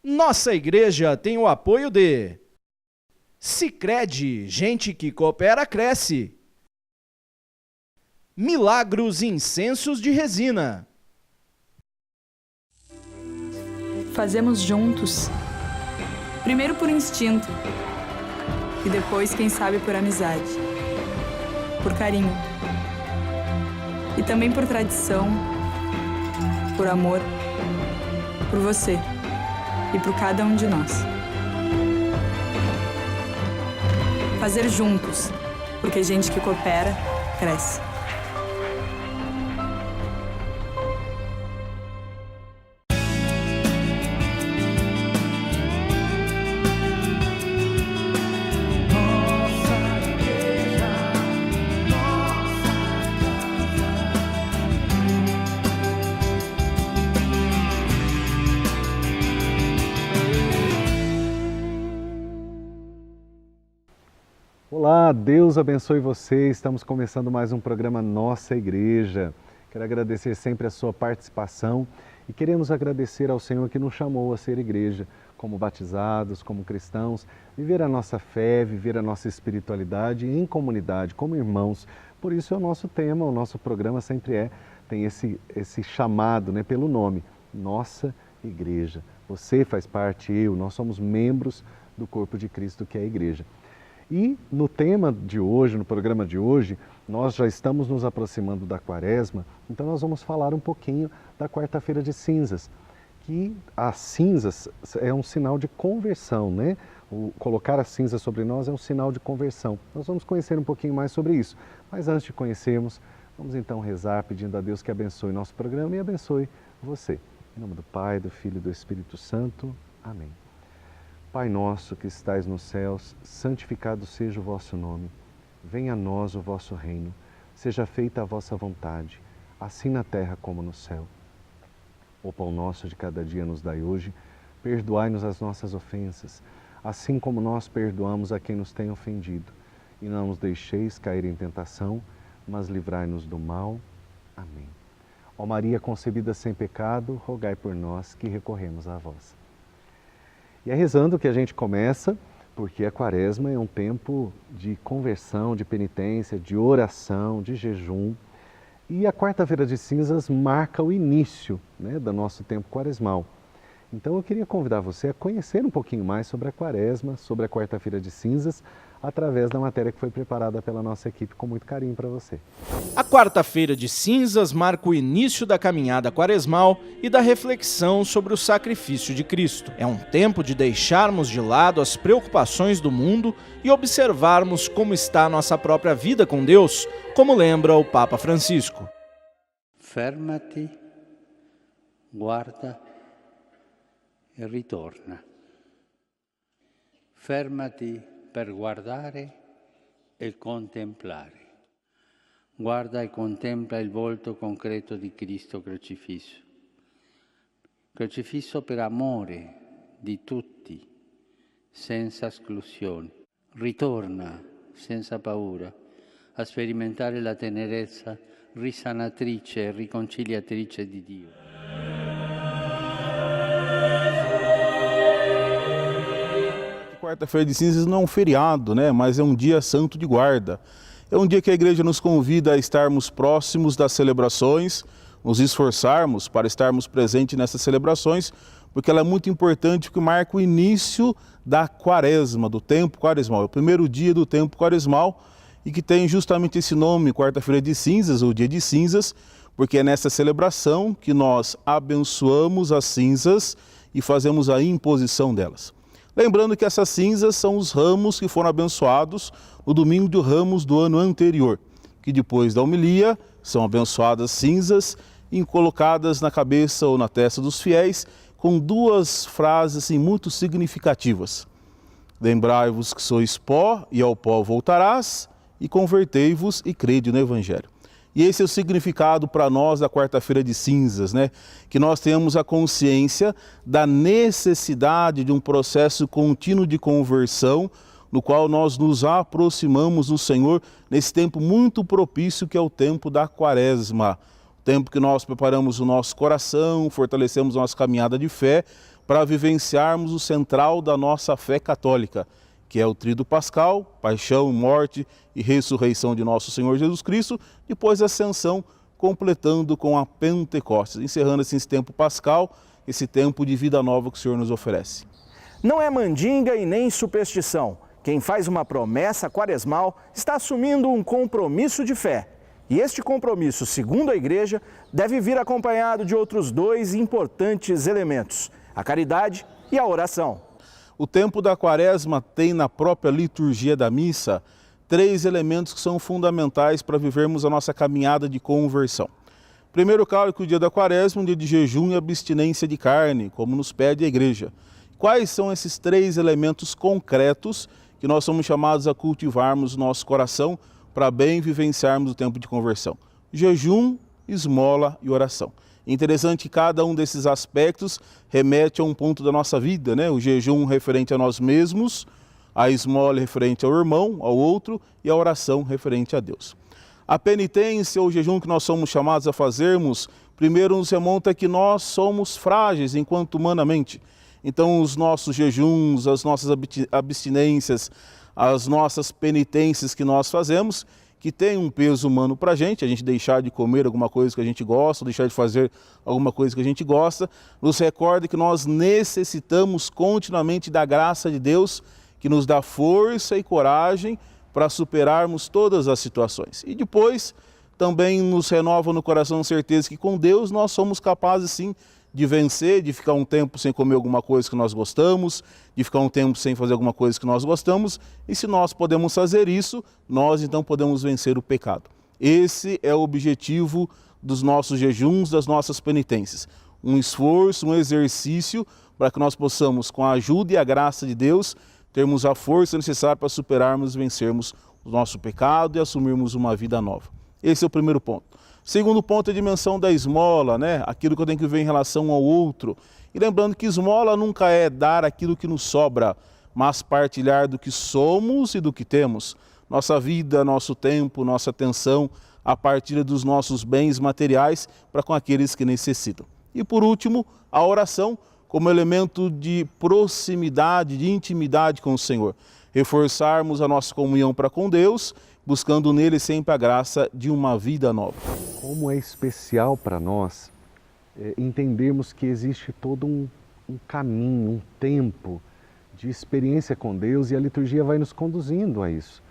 Nossa igreja tem o apoio de Sicredi, gente que coopera cresce. Milagros Incensos de Resina. Fazemos juntos, primeiro por instinto e depois, quem sabe, por amizade, por carinho e também por tradição, por amor, por você e por cada um de nós. Fazer juntos, porque gente que coopera, cresce. Olá, Deus abençoe você. Estamos começando mais um programa Nossa Igreja. Quero agradecer sempre a sua participação e queremos agradecer ao Senhor que nos chamou a ser igreja, como batizados, como cristãos, viver a nossa fé, viver a nossa espiritualidade em comunidade, como irmãos. Por isso é o nosso tema, o nosso programa sempre tem esse chamado, pelo nome, Nossa Igreja. Você faz parte, nós somos membros do corpo de Cristo, que é a igreja. E no tema de hoje, no programa de hoje, nós já estamos nos aproximando da Quaresma, então nós vamos falar um pouquinho da quarta-feira de cinzas, que as cinzas é um sinal de conversão, O colocar as cinzas sobre nós é um sinal de conversão. Nós vamos conhecer um pouquinho mais sobre isso, mas antes de conhecermos, vamos então rezar pedindo a Deus que abençoe nosso programa e abençoe você. Em nome do Pai, do Filho e do Espírito Santo. Amém. Pai nosso que estais nos céus, santificado seja o vosso nome. Venha a nós o vosso reino. Seja feita a vossa vontade, assim na terra como no céu. O pão nosso de cada dia nos dai hoje. Perdoai-nos as nossas ofensas, assim como nós perdoamos a quem nos tem ofendido. E não nos deixeis cair em tentação, mas livrai-nos do mal. Amém. Ó Maria concebida sem pecado, rogai por nós que recorremos a vós. E é rezando que a gente começa, porque a Quaresma é um tempo de conversão, de penitência, de oração, de jejum. E a quarta-feira de cinzas marca o início do nosso tempo quaresmal. Então eu queria convidar você a conhecer um pouquinho mais sobre a Quaresma, sobre a quarta-feira de cinzas, através da matéria que foi preparada pela nossa equipe com muito carinho para você. A quarta-feira de cinzas marca o início da caminhada quaresmal e da reflexão sobre o sacrifício de Cristo. É um tempo de deixarmos de lado as preocupações do mundo e observarmos como está a nossa própria vida com Deus, como lembra o Papa Francisco. Fermati, guarda e ritorna. Fermati per guardare e contemplare. Guarda e contempla il volto concreto di Cristo crocifisso. Crocifisso per amore di tutti, senza esclusioni. Ritorna senza paura a sperimentare la tenerezza risanatrice e riconciliatrice di Dio. Quarta-feira de cinzas não é um feriado, mas é um dia santo de guarda. É um dia que a igreja nos convida a estarmos próximos das celebrações, nos esforçarmos para estarmos presentes nessas celebrações, porque ela é muito importante, porque marca o início da Quaresma, do tempo quaresmal. É o primeiro dia do tempo quaresmal e que tem justamente esse nome, quarta-feira de cinzas, ou dia de cinzas, porque é nessa celebração que nós abençoamos as cinzas e fazemos a imposição delas. Lembrando que essas cinzas são os ramos que foram abençoados no domingo de Ramos do ano anterior, que depois da homilia são abençoadas cinzas e colocadas na cabeça ou na testa dos fiéis com duas frases muito significativas. Lembrai-vos que sois pó e ao pó voltarás, e convertei-vos e crede no Evangelho. E esse é o significado para nós da quarta-feira de cinzas, Que nós tenhamos a consciência da necessidade de um processo contínuo de conversão, no qual nós nos aproximamos do Senhor nesse tempo muito propício que é o tempo da Quaresma. O tempo que nós preparamos o nosso coração, fortalecemos a nossa caminhada de fé, para vivenciarmos o central da nossa fé católica, que é o Tríduo Pascal, paixão, morte e ressurreição de nosso Senhor Jesus Cristo, depois a ascensão, completando com a Pentecostes, encerrando assim esse tempo pascal, esse tempo de vida nova que o Senhor nos oferece. Não é mandinga e nem superstição. Quem faz uma promessa quaresmal está assumindo um compromisso de fé. E este compromisso, segundo a Igreja, deve vir acompanhado de outros dois importantes elementos: a caridade e a oração. O tempo da Quaresma tem na própria liturgia da missa 3 elementos que são fundamentais para vivermos a nossa caminhada de conversão. Primeiro, claro que o dia da Quaresma é um dia de jejum e abstinência de carne, como nos pede a Igreja. Quais são esses 3 elementos concretos que nós somos chamados a cultivarmos no nosso coração para bem vivenciarmos o tempo de conversão? Jejum, esmola e oração. Interessante que cada um desses aspectos remete a um ponto da nossa vida, né? O jejum referente a nós mesmos, a esmola referente ao irmão, ao outro, e a oração referente a Deus. A penitência ou jejum que nós somos chamados a fazermos, primeiro nos remonta que nós somos frágeis enquanto humanamente. Então os nossos jejuns, as nossas abstinências, as nossas penitências que nós fazemos, que tem um peso humano para a gente deixar de comer alguma coisa que a gente gosta, deixar de fazer alguma coisa que a gente gosta, nos recorda que nós necessitamos continuamente da graça de Deus, que nos dá força e coragem para superarmos todas as situações. E depois também nos renova no coração a certeza que com Deus nós somos capazes sim de vencer, de ficar um tempo sem comer alguma coisa que nós gostamos, de ficar um tempo sem fazer alguma coisa que nós gostamos, e se nós podemos fazer isso, nós então podemos vencer o pecado. Esse é o objetivo dos nossos jejuns, das nossas penitências. Um esforço, um exercício para que nós possamos, com a ajuda e a graça de Deus, termos a força necessária para superarmos e vencermos o nosso pecado e assumirmos uma vida nova. Esse é o primeiro ponto. Segundo ponto é a dimensão da esmola, né? Aquilo que eu tenho que ver em relação ao outro. E lembrando que esmola nunca é dar aquilo que nos sobra, mas partilhar do que somos e do que temos. Nossa vida, nosso tempo, nossa atenção, a partilha dos nossos bens materiais para com aqueles que necessitam. E por último, a oração como elemento de proximidade, de intimidade com o Senhor. Reforçarmos a nossa comunhão para com Deus, buscando nele sempre a graça de uma vida nova. Como é especial para nós entendermos que existe todo um caminho, um tempo de experiência com Deus, e a liturgia vai nos conduzindo a isso.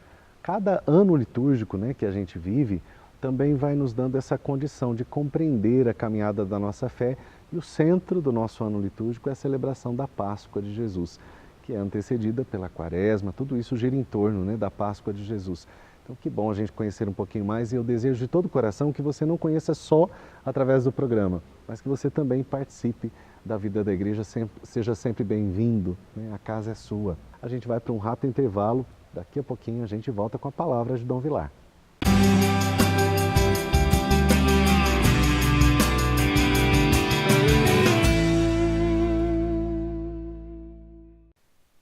Cada ano litúrgico, né, que a gente vive também vai nos dando essa condição de compreender a caminhada da nossa fé, e o centro do nosso ano litúrgico é a celebração da Páscoa de Jesus, que é antecedida pela Quaresma. Tudo isso gira em torno, né, da Páscoa de Jesus. Então, que bom a gente conhecer um pouquinho mais, e eu desejo de todo o coração que você não conheça só através do programa, mas que você também participe da vida da igreja, seja sempre bem-vindo, né? A casa é sua. A gente vai para um rápido intervalo, daqui a pouquinho a gente volta com a palavra de Dom Vilar.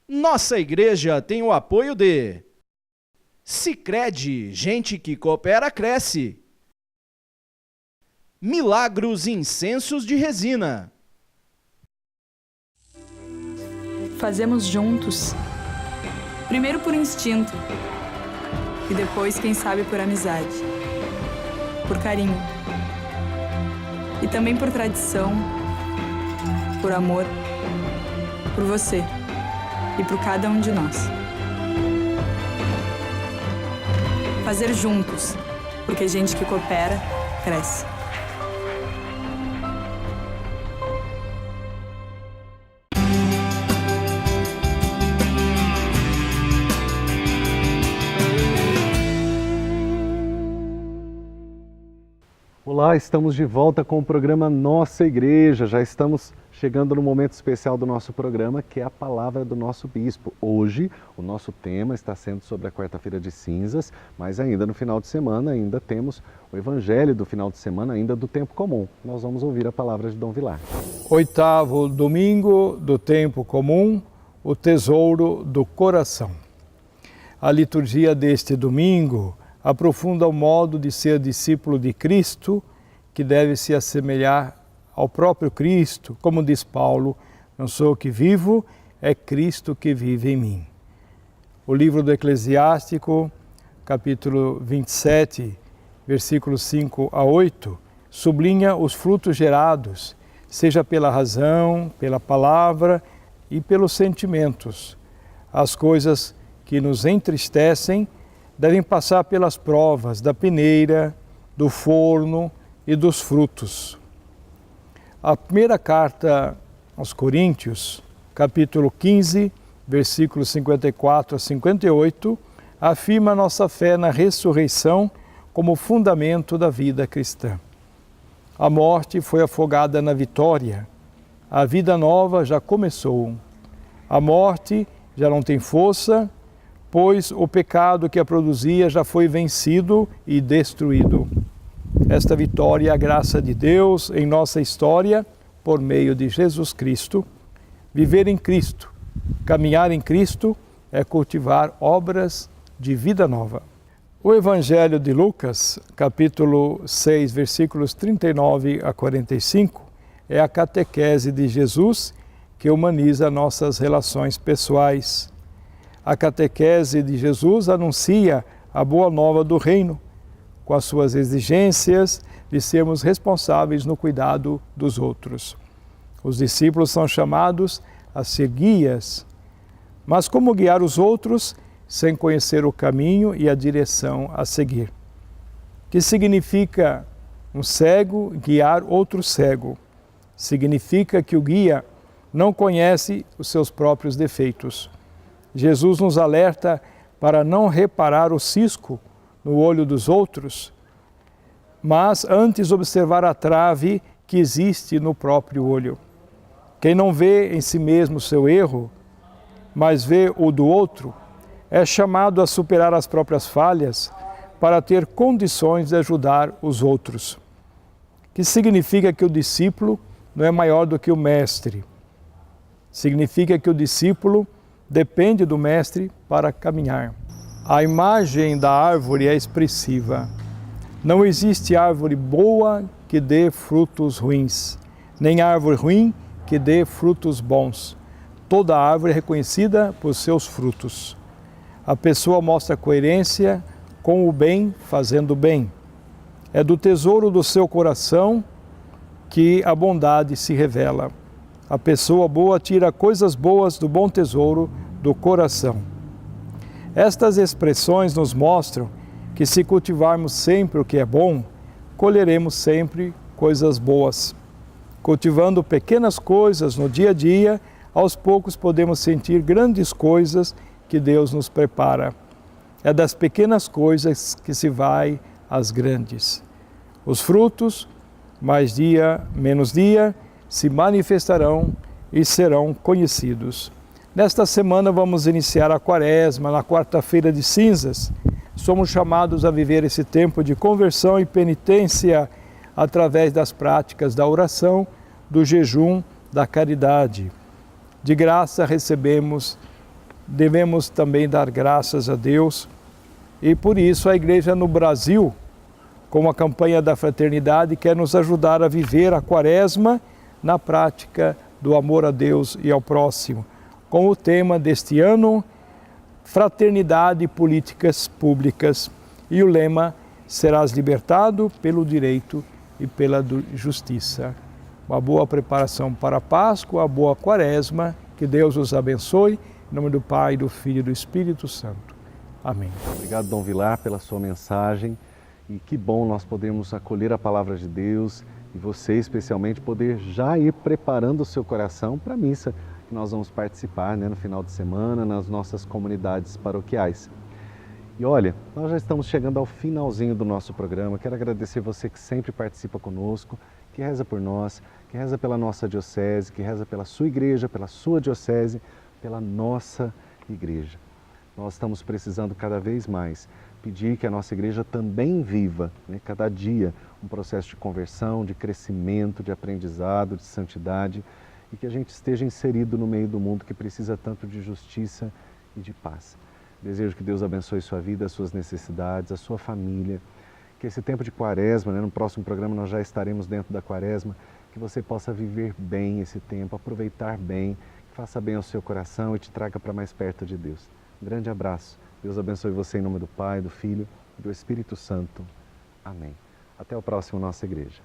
Nossa igreja tem o apoio de Sicredi, gente que coopera cresce. Milagros Incensos de Resina. Fazemos juntos, primeiro por instinto e depois, quem sabe, por amizade, por carinho e também por tradição, por amor, por você e por cada um de nós. Fazer juntos, porque gente que coopera, cresce. Olá, estamos de volta com o programa Nossa Igreja. Já estamos chegando no momento especial do nosso programa, que é a palavra do nosso bispo. Hoje, o nosso tema está sendo sobre a quarta-feira de cinzas, mas ainda no final de semana, ainda temos o evangelho do final de semana, ainda do tempo comum. Nós vamos ouvir a palavra de Dom Vilar. 8º domingo do tempo comum, o tesouro do coração. A liturgia deste domingo aprofunda o modo de ser discípulo de Cristo, que deve se assemelhar ao próprio Cristo, como diz Paulo Não sou eu que vivo, é Cristo que vive em mim. O livro do Eclesiástico, capítulo 27, versículos 5 a 8, sublinha os frutos gerados, seja pela razão, pela palavra e pelos sentimentos. As coisas que nos entristecem devem passar pelas provas da peneira, do forno e dos frutos. A primeira carta aos Coríntios, capítulo 15, versículos 54 a 58, afirma nossa fé na ressurreição como fundamento da vida cristã. A morte foi afogada na vitória, a vida nova já começou. A morte já não tem força, pois o pecado que a produzia já foi vencido e destruído. Esta vitória é a graça de Deus em nossa história por meio de Jesus Cristo. Viver em Cristo, caminhar em Cristo é cultivar obras de vida nova. O Evangelho de Lucas, capítulo 6, versículos 39 a 45, é a catequese de Jesus que humaniza nossas relações pessoais. A catequese de Jesus anuncia a boa nova do reino, com as suas exigências de sermos responsáveis no cuidado dos outros. Os discípulos são chamados a ser guias, mas como guiar os outros sem conhecer o caminho e a direção a seguir? Que significa um cego guiar outro cego? Significa que o guia não conhece os seus próprios defeitos. Jesus nos alerta para não reparar o cisco no olho dos outros, mas antes observar a trave que existe no próprio olho. Quem não vê em si mesmo o seu erro, mas vê o do outro, é chamado a superar as próprias falhas para ter condições de ajudar os outros. Que significa que o discípulo não é maior do que o mestre. Significa que o discípulo depende do mestre para caminhar. A imagem da árvore é expressiva. Não existe árvore boa que dê frutos ruins, nem árvore ruim que dê frutos bons. Toda árvore é reconhecida por seus frutos. A pessoa mostra coerência com o bem, fazendo bem. É do tesouro do seu coração que a bondade se revela. A pessoa boa tira coisas boas do bom tesouro do coração. Estas expressões nos mostram que se cultivarmos sempre o que é bom, colheremos sempre coisas boas. Cultivando pequenas coisas no dia a dia, aos poucos podemos sentir grandes coisas que Deus nos prepara. É das pequenas coisas que se vai às grandes. Os frutos, mais dia, menos dia, se manifestarão e serão conhecidos. Nesta semana vamos iniciar a Quaresma, na quarta-feira de cinzas. Somos chamados a viver esse tempo de conversão e penitência através das práticas da oração, do jejum, da caridade. De graça recebemos, devemos também dar graças a Deus. E por isso a Igreja no Brasil, com a campanha da fraternidade, quer nos ajudar a viver a Quaresma na prática do amor a Deus e ao próximo, com o tema deste ano, Fraternidade e Políticas Públicas, e o lema, serás libertado pelo direito e pela justiça. Uma boa preparação para a Páscoa, uma boa Quaresma, que Deus os abençoe, em nome do Pai, do Filho e do Espírito Santo. Amém. Obrigado, Dom Vilar, pela sua mensagem, e que bom nós podermos acolher a palavra de Deus, e você especialmente poder já ir preparando o seu coração para a missa, que nós vamos participar, no final de semana, nas nossas comunidades paroquiais. E olha, nós já estamos chegando ao finalzinho do nosso programa. Quero agradecer você que sempre participa conosco, que reza por nós, que reza pela nossa diocese, que reza pela sua igreja, pela sua diocese, pela nossa igreja. Nós estamos precisando cada vez mais pedir que a nossa igreja também viva, cada dia, um processo de conversão, de crescimento, de aprendizado, de santidade, e que a gente esteja inserido no meio do mundo que precisa tanto de justiça e de paz. Desejo que Deus abençoe sua vida, as suas necessidades, a sua família, que esse tempo de Quaresma, no próximo programa nós já estaremos dentro da Quaresma, que você possa viver bem esse tempo, aproveitar bem, que faça bem ao seu coração e te traga para mais perto de Deus. Um grande abraço. Deus abençoe você em nome do Pai, do Filho e do Espírito Santo. Amém. Até o próximo Nossa Igreja.